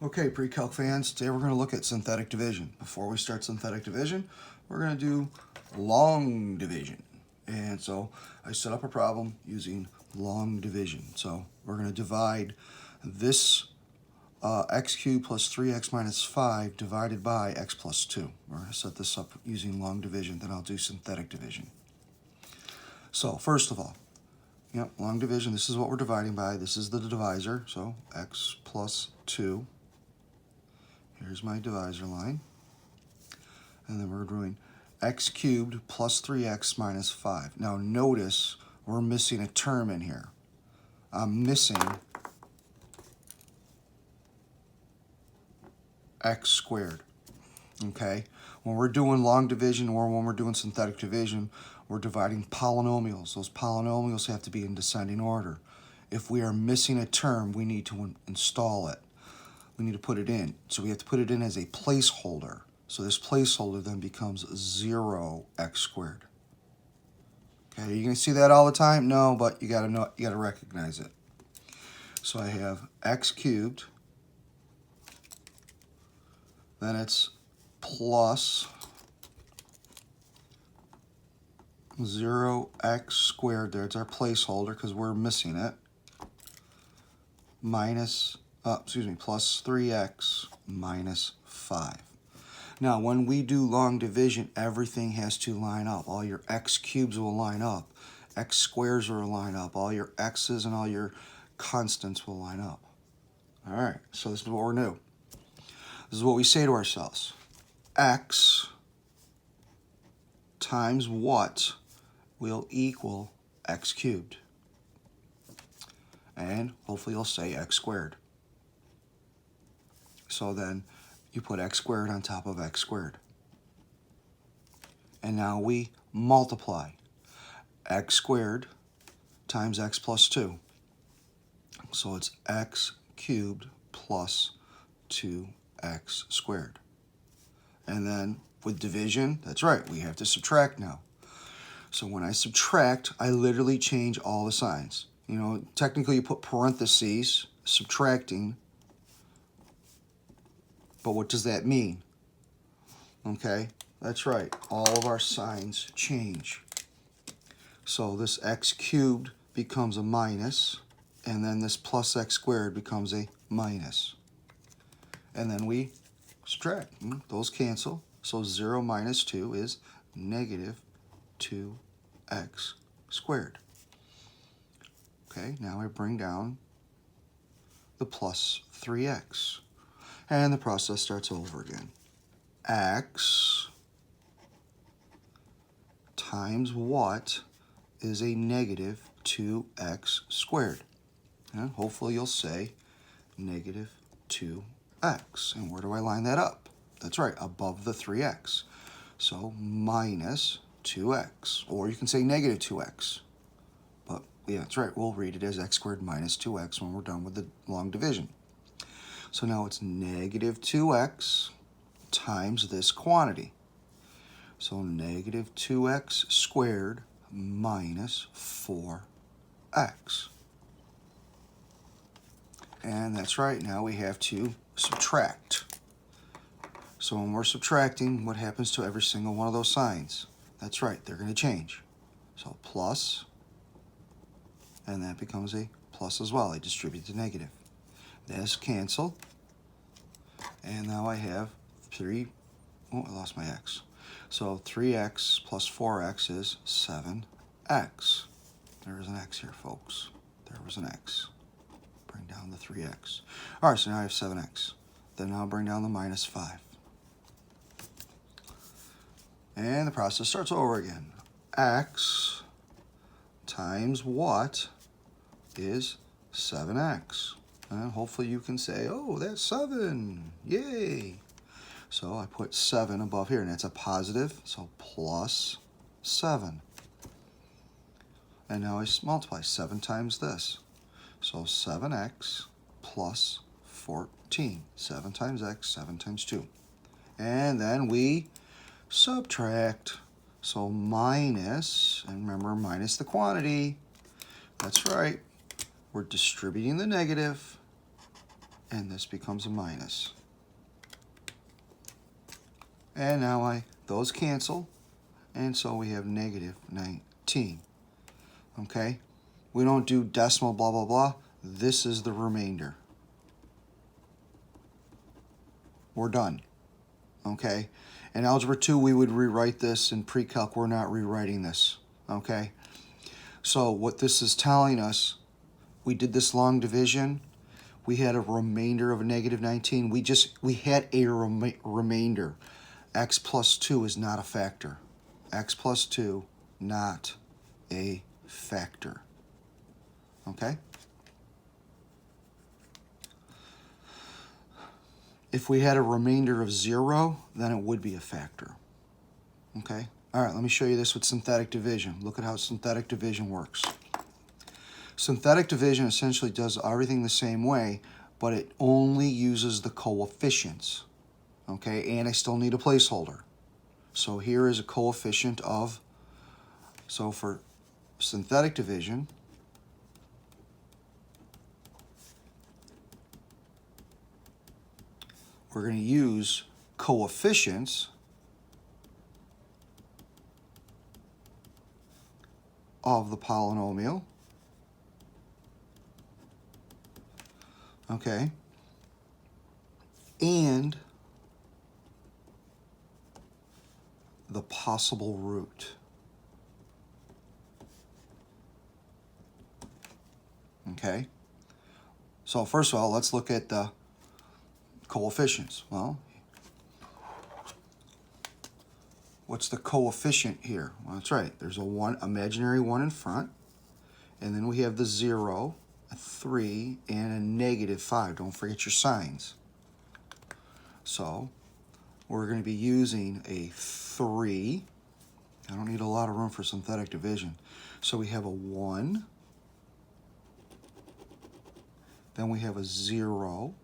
Okay, pre-calc fans, today we're going to look at synthetic division. Before we start synthetic division, we're going to do long division. And so I set up a problem using long division. So we're going to divide this x cubed plus 3x minus 5 divided by x plus 2. We're going to set this up using long division, then I'll do synthetic division. So first of all, long division, this is what we're dividing by. This is the divisor, so x plus 2. Here's my divisor line. And then we're doing x cubed plus 3x minus 5. Now notice we're missing a term in here. I'm missing x squared. Okay? When we're doing long division or when we're doing synthetic division, we're dividing polynomials. Those polynomials have to be in descending order. If we are missing a term, we need to install it. We need to put it in. So we have to put it in as a placeholder. So this placeholder then becomes 0x squared. Okay, are you going to see that all the time? No, but you got to recognize it. So I have x cubed, then it's plus 0x squared. There, it's our placeholder because we're missing it. Plus 3x minus 5. Now, when we do long division, everything has to line up. All your x cubes will line up. X squares will line up. All your x's and all your constants will line up. All right, so this is what we're new. This is what we say to ourselves. X times what will equal x cubed? And hopefully you'll say x squared. So then you put x squared on top of x squared. And now we multiply x squared times x plus 2. So it's x cubed plus 2x squared. And then with division, that's right, we have to subtract now. So when I subtract, I literally change all the signs. Technically you put parentheses, subtracting, but what does that mean? Okay, that's right, all of our signs change. So this x cubed becomes a minus, and then this plus x squared becomes a minus. And then we subtract. Those cancel. So 0 minus 2 is negative 2x squared. Okay, now I bring down the plus 3x. And the process starts over again. X times what is a negative 2x squared? And hopefully you'll say negative 2x. And where do I line that up? That's right, above the 3x. So minus 2x. Or you can say negative 2x. But yeah, that's right, we'll read it as x squared minus 2x when we're done with the long division. So now it's negative 2x times this quantity. So negative 2x squared minus 4x. And that's right, now we have to subtract. So when we're subtracting, what happens to every single one of those signs? That's right, they're going to change. So plus, and that becomes a plus as well. I distribute the negative. This cancel. And now I have I lost my x. So 3x plus 4x is 7x. There was an x here, folks. There was an x. Bring down the 3x. All right, so now I have 7x. Then I'll bring down the minus 5. And the process starts over again. X times what is 7x? And hopefully you can say, oh, that's 7. Yay. So I put 7 above here, and that's a positive, so plus 7. And now I multiply 7 times this. So 7x plus 14. 7 times x, 7 times 2. And then we subtract. So minus, and remember, minus the quantity. That's right. We're distributing the negative. and this becomes a minus. And now those cancel, and so we have negative 19. Okay? We don't do decimal blah, blah, blah. This is the remainder. We're done. Okay? In Algebra 2, we would rewrite this. In pre-calc, we're not rewriting this. Okay? So what this is telling us, we did this long division. We had a remainder of negative 19. We had a remainder. X plus 2 is not a factor. X plus 2, not a factor. Okay? If we had a remainder of 0, then it would be a factor. Okay? All right, let me show you this with synthetic division. Look at how synthetic division works. Synthetic division essentially does everything the same way, but it only uses the coefficients. Okay, and I still need a placeholder. So here is a coefficient of, so for synthetic division, we're going to use coefficients of the polynomial. Okay, and the possible root. Okay, so first of all, let's look at the coefficients. Well, what's the coefficient here? Well, that's right. There's a one, imaginary 1 in front, and then we have the 0, a 3, and a negative 5. Don't forget your signs. So we're going to be using a 3. I don't need a lot of room for synthetic division. So we have a 1, then we have a 0,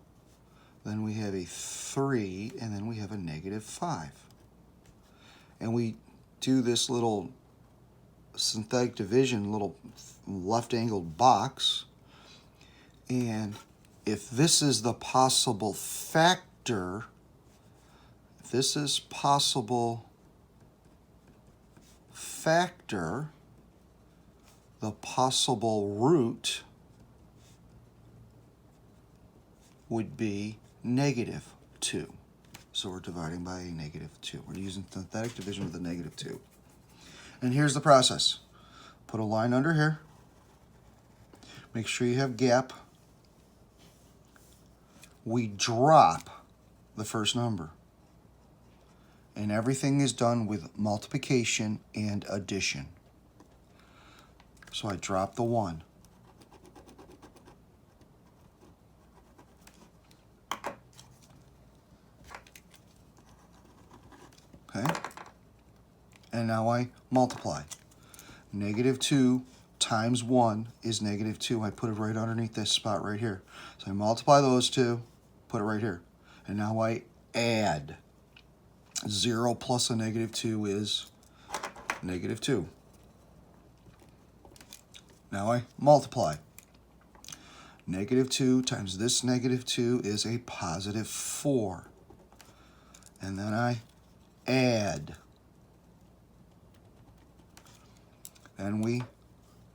then we have a 3, and then we have a negative 5. And we do this little synthetic division, little left-angled box. And if this is the possible factor, if this is possible factor, the possible root would be negative 2. So we're dividing by a negative 2. We're using synthetic division with a negative 2. And here's the process. Put a line under here. Make sure you have gap. We drop the first number. And everything is done with multiplication and addition. So I drop the 1. Okay? And now I multiply. Negative 2 times 1 is negative 2. I put it right underneath this spot right here. So I multiply those two, put it right here. And now I add. 0 plus a negative 2 is negative 2. Now I multiply. Negative 2 times this negative 2 is a positive 4. And then I add. And we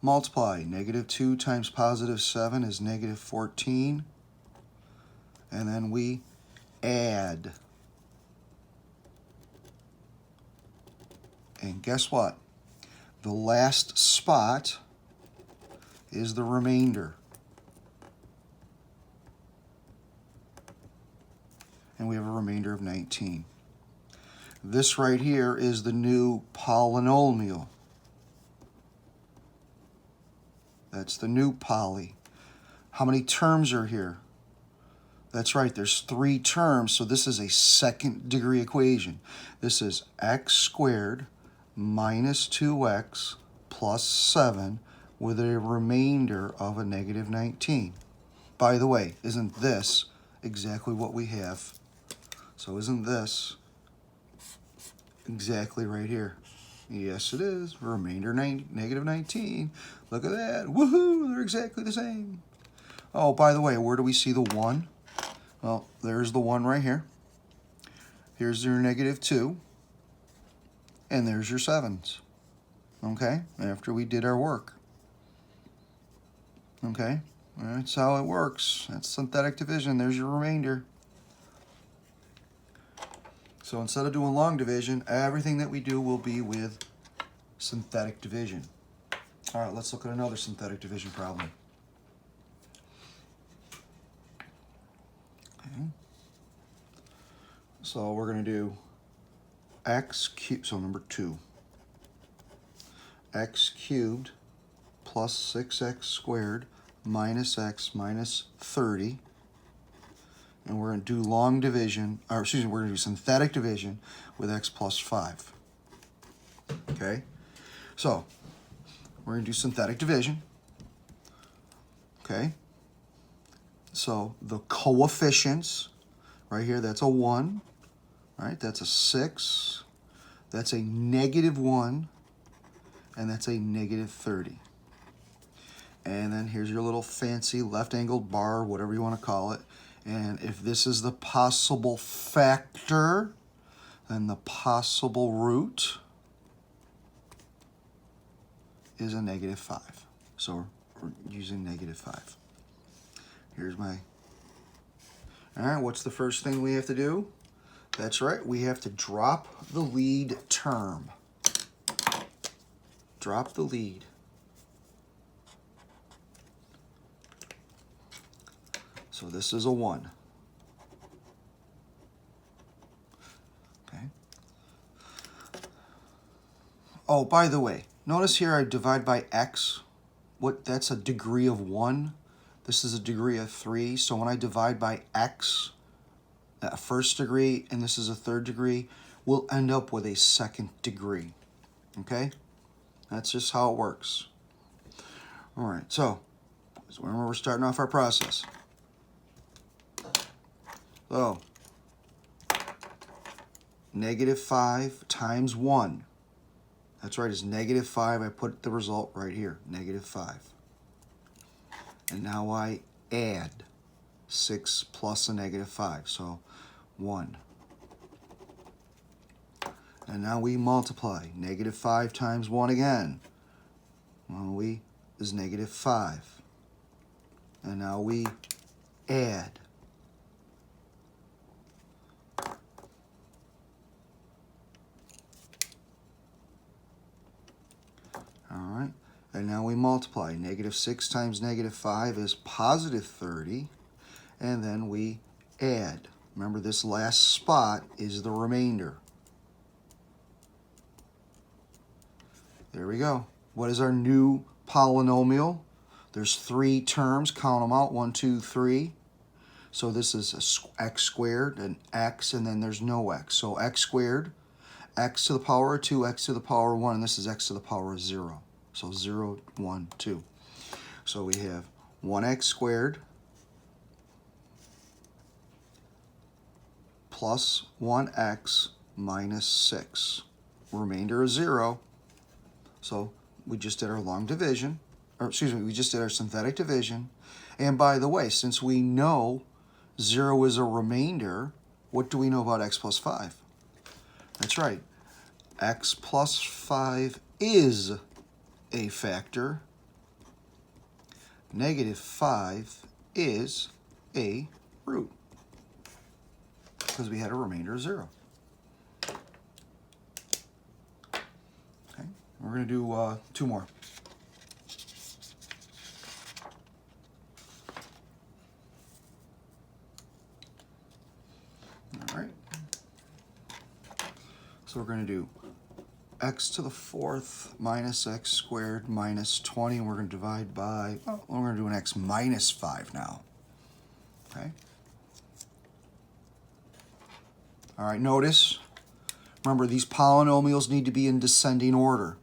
multiply. Negative 2 times positive 7 is negative 14. And then we add. And guess what? The last spot is the remainder. And we have a remainder of 19. This right here is the new polynomial. That's the new poly. How many terms are here? That's right, there's 3 terms, so this is a second degree equation. This is x squared minus 2x plus 7 with a remainder of a negative 19. By the way, isn't this exactly what we have? So isn't this exactly right here? Yes, it is. Remainder negative 19. Look at that. Woohoo! They're exactly the same. Oh, by the way, where do we see the 1? Well, there's the 1 right here. Here's your -2. And there's your 7s. Okay? After we did our work. Okay? That's how it works. That's synthetic division. There's your remainder. So instead of doing long division, everything that we do will be with synthetic division. All right, let's look at another synthetic division problem. Okay. So we're going to do x cubed, so number 2. X cubed plus 6x squared minus x minus 30. And we're going to do long division, or excuse me, we're going to do synthetic division with x plus 5. Okay? So, we're going to do synthetic division. Okay? So, the coefficients, right here, that's a 1. Right? That's a 6. That's a -1. And that's a -30. And then here's your little fancy left-angled bar, whatever you want to call it. And if this is the possible factor, then the possible root is a -5. So we're using -5. Here's my... All right, what's the first thing we have to do? That's right, we have to drop the lead term. Drop the lead. So this is a 1. Okay. Oh, by the way, notice here I divide by x. That's a degree of 1. This is a degree of 3. So when I divide by x, a first degree, and this is a third degree, we'll end up with a second degree. Okay? That's just how it works. All right, so remember we're starting off our process. So, -5 times 1. That's right, it's -5. I put the result right here, -5. And now I add 6 plus a -5, so 1. And now we multiply. -5 times 1 again. Well, is -5. And now we add. All right, and now we multiply. -6 times -5 is +30, and then we add. Remember, this last spot is the remainder. There we go. What is our new polynomial? There's 3 terms. Count them out. 1, 2, 3. So this is x squared and x, and then there's no x. So x squared, x to the power of 2, x to the power of 1, and this is x to the power of 0. So 0, 1, 2. So we have 1x squared plus 1x minus 6. Remainder is 0. So we just did our long division, or excuse me, we just did our synthetic division. And by the way, since we know 0 is a remainder, what do we know about x plus 5? That's right. X plus 5 is a factor. -5 is a root, because we had a remainder of 0. Okay, we're going to do 2 more. All right. So we're going to do x to the 4th minus x squared minus 20, and we're going to divide by, well, we're going to do an x minus 5 now. Okay. All right, notice, remember, these polynomials need to be in descending order.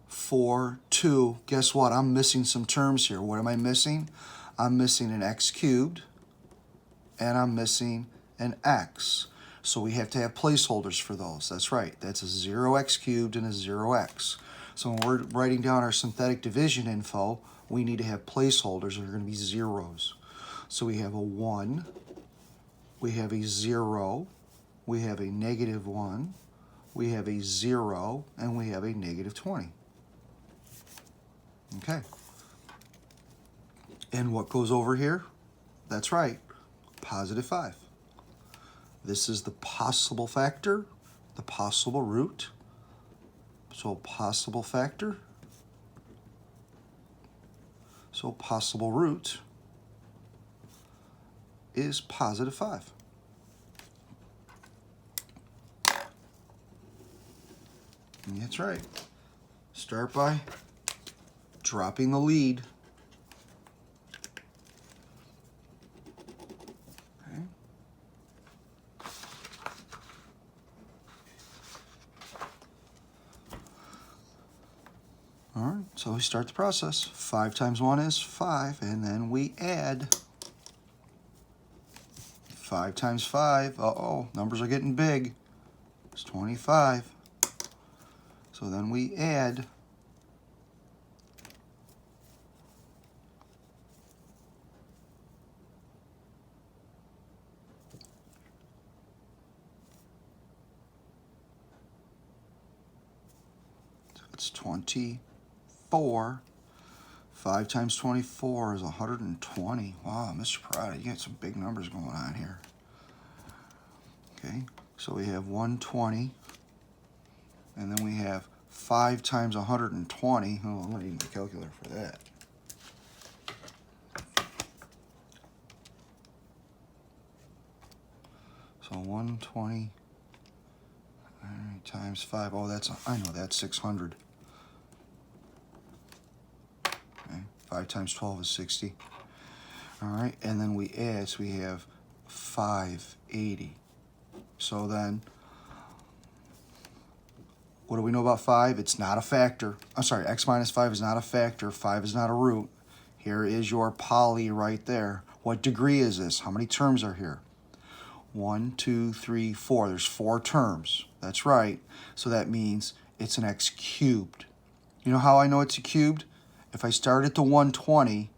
4, 2, guess what? I'm missing some terms here. What am I missing? I'm missing an x cubed, and I'm missing an x. So we have to have placeholders for those. That's right. That's a 0x cubed and a 0x. So when we're writing down our synthetic division info, we need to have placeholders that are going to be zeros. So we have a 1 we have a 0, we have a -1, we have a 0, and we have a -20. Okay. And what goes over here? That's right, +5. This is the possible factor, the possible root. So possible factor, so possible root is +5. And that's right. Start by dropping the lead. Okay. All right, so we start the process. 5 times 1 is 5, and then we add 5 times 5. Uh-oh, numbers are getting big. It's 25. So then we add 24. 5 times 24 is 120. Wow, Mr. Prada, you got some big numbers going on here. Okay, so we have 120, and then we have 5 times 120. Oh, I'm gonna need my calculator for that. So 120 times 5. Oh, I know that's 600. Okay, 5 times 12 is 60. All right, and then we add, so we have 580. So then, what do we know about 5? It's not a factor. I'm sorry, x minus 5 is not a factor. 5 is not a root. Here is your poly right there. What degree is this? How many terms are here? 1, 2, 3, 4. There's 4 terms. That's right. So that means it's an x cubed. You know how I know it's a cubed? If I start at the 120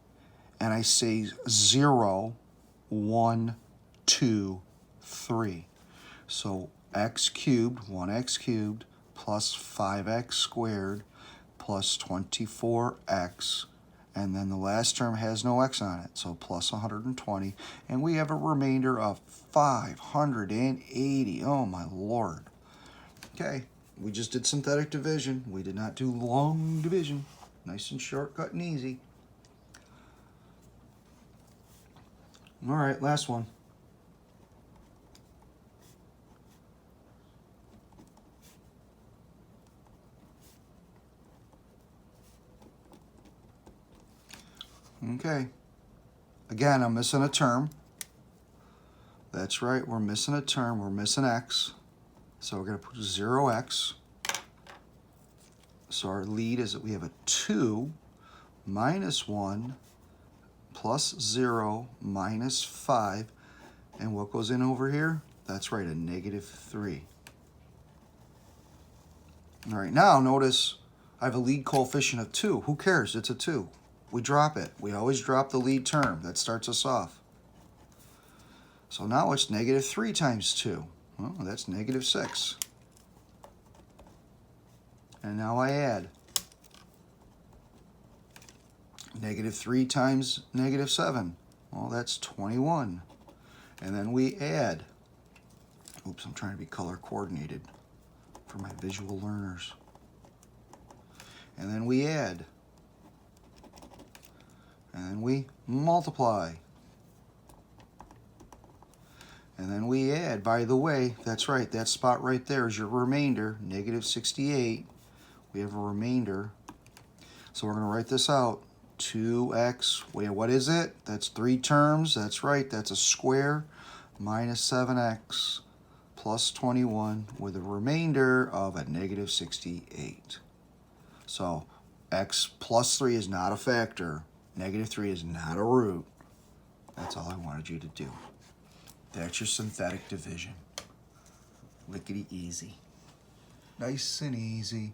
and I say 0, 1, 2, 3. So x cubed, 1x cubed, plus 5x squared, plus 24x, and then the last term has no x on it, so plus 120, and we have a remainder of 580. Oh my Lord. Okay, we just did synthetic division. We did not do long division. Nice and shortcut and easy. All right, last one. Okay, again, I'm missing a term. That's right, we're missing a term. We're missing x. So we're going to put 0x. So our lead is that we have a 2 minus 1 plus 0 minus 5. And what goes in over here? That's right, a -3. All right, now notice I have a lead coefficient of 2. Who cares? It's a 2. We drop it. We always drop the lead term. That starts us off. So now it's -3 times 2. Well, that's -6. And now I add -3 times -7. Well, that's 21. And then we add, oops, I'm trying to be color coordinated for my visual learners. And then we add, and then we multiply. And then we add. By the way, that's right, that spot right there is your remainder, -68. We have a remainder. So we're going to write this out. 2x, wait, what is it? That's 3 terms. That's right, that's a square, minus 7x plus 21 with a remainder of a -68. So x plus 3 is not a factor. -3 is not a root. That's all I wanted you to do. That's your synthetic division. Lickety easy. Nice and easy.